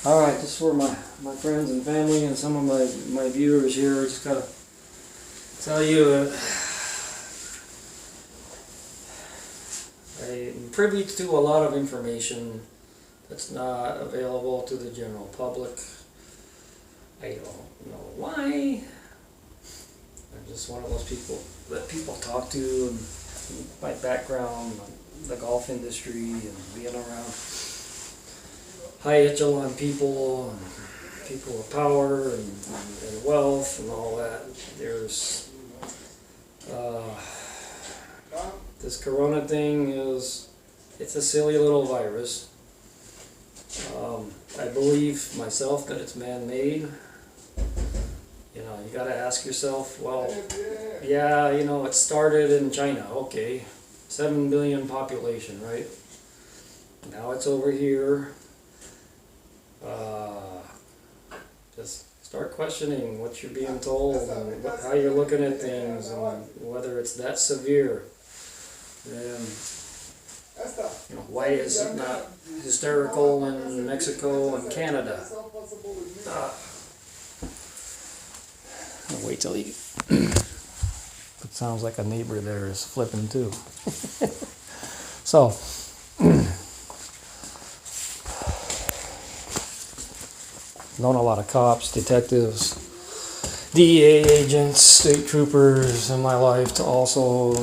Alright, just for my friends and family and some of my viewers here, just gotta tell you, I'm privy to a lot of information that's not available to the general public. I don't know why. I'm just one of those people that people talk to, and my background, the golf industry, and being around high echelon people and people of power and wealth and all that. There's this corona thing it's a silly little virus. I believe myself that it's man-made. You gotta ask yourself, well, yeah, it started in China, okay, 7 billion population, right? Now it's over here. Just start questioning what you're being told and how you're looking at things and whether it's that severe. And why is it not hysterical in Mexico and Canada? I'll wait till he... It sounds like a neighbor there is flipping too. So, known a lot of cops, detectives, DEA agents, state troopers in my life. Also,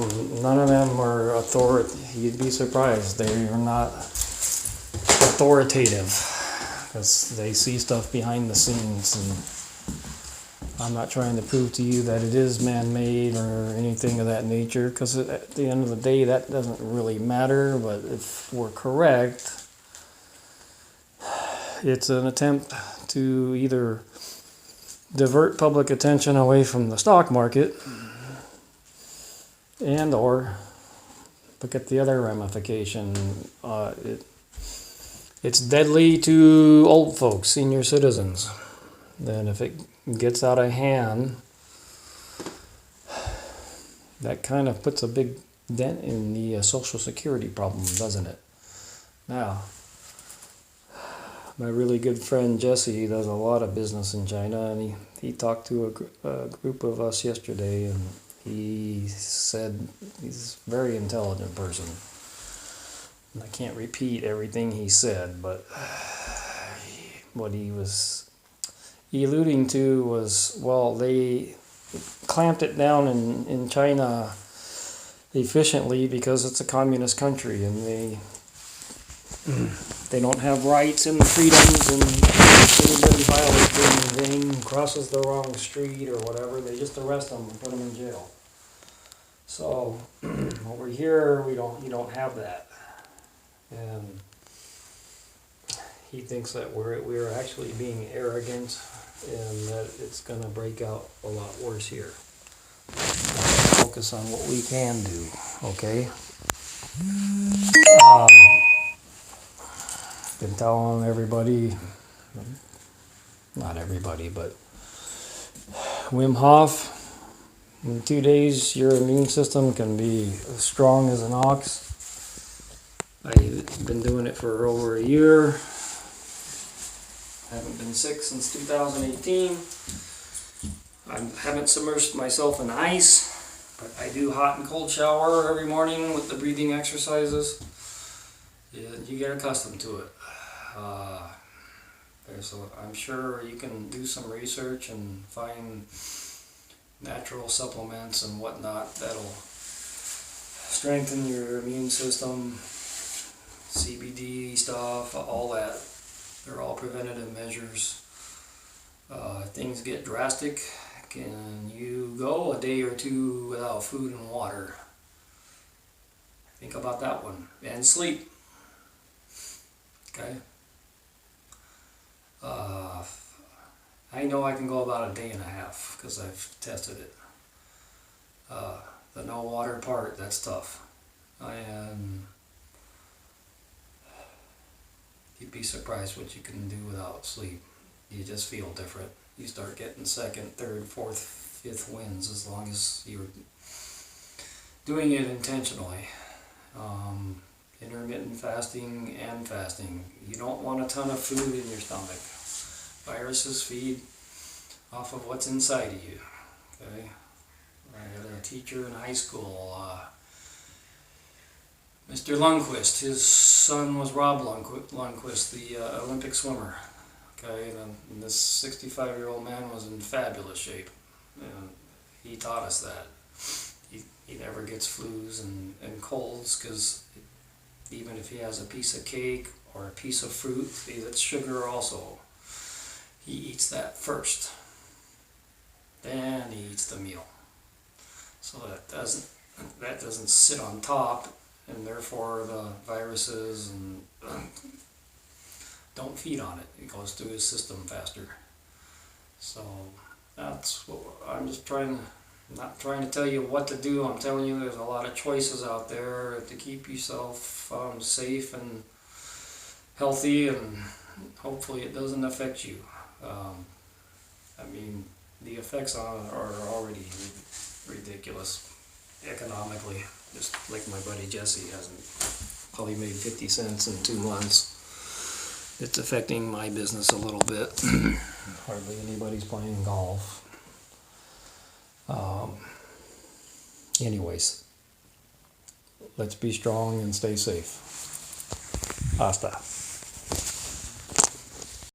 none of them are authority. You'd be surprised. They are not authoritative because they see stuff behind the scenes. And I'm not trying to prove to you that it is man-made or anything of that nature, because at the end of the day, that doesn't really matter. But if we're correct, it's an attempt to either divert public attention away from the stock market and or look at the other ramification. It's deadly to old folks, senior citizens. Then if it gets out of hand, that kind of puts a big dent in the Social Security problem, doesn't it? Now, my really good friend Jesse does a lot of business in China, and he talked to a group of us yesterday, and he said he's a very intelligent person. And I can't repeat everything he said, but what he was alluding to was, well, they clamped it down in China efficiently because it's a communist country, and they don't have rights and freedoms, and if anybody violates anything, crosses the wrong street or whatever, they just arrest them and put them in jail. So over here, you don't have that, and he thinks that we're actually being arrogant, and that it's going to break out a lot worse here. Focus on what we can do, okay? Been telling everybody, not everybody, but Wim Hof, in 2 days your immune system can be as strong as an ox. I've been doing it for over a year. Haven't been sick since 2018. I haven't submerged myself in ice, but I do hot and cold shower every morning with the breathing exercises. You get accustomed to it. So I'm sure you can do some research and find natural supplements and whatnot that'll strengthen your immune system, CBD stuff, all that. They're all preventative measures. Things get drastic. Can you go a day or two without food and water? Think about that one. And sleep. Okay? I know I can go about a day and a half because I've tested it. The no water part, that's tough. And you'd be surprised what you can do without sleep. You just feel different. You start getting second, third, fourth, fifth wins as long as you're doing it intentionally. Intermittent intermittent fasting and fasting. You don't want a ton of food in your stomach. Viruses feed off of what's inside of you. Okay? I had a teacher in high school, Mr. Lundquist. His son was Rob Lundquist, the Olympic swimmer. Okay, and this 65-year-old man was in fabulous shape. And he taught us that. He never gets flus and colds, because even if he has a piece of cake or a piece of fruit, see, that's sugar also. He eats that first. Then he eats the meal. So that doesn't sit on top, and therefore the viruses and don't feed on it. It goes through his system faster. So that's what I'm just not trying to tell you what to do. I'm telling you there's a lot of choices out there to keep yourself safe and healthy, and hopefully it doesn't affect you. I mean, the effects on it are already ridiculous economically. Just like my buddy Jesse hasn't probably made 50 cents in 2 months. It's affecting my business a little bit. Hardly anybody's playing golf. Anyways, let's be strong and stay safe. Hasta.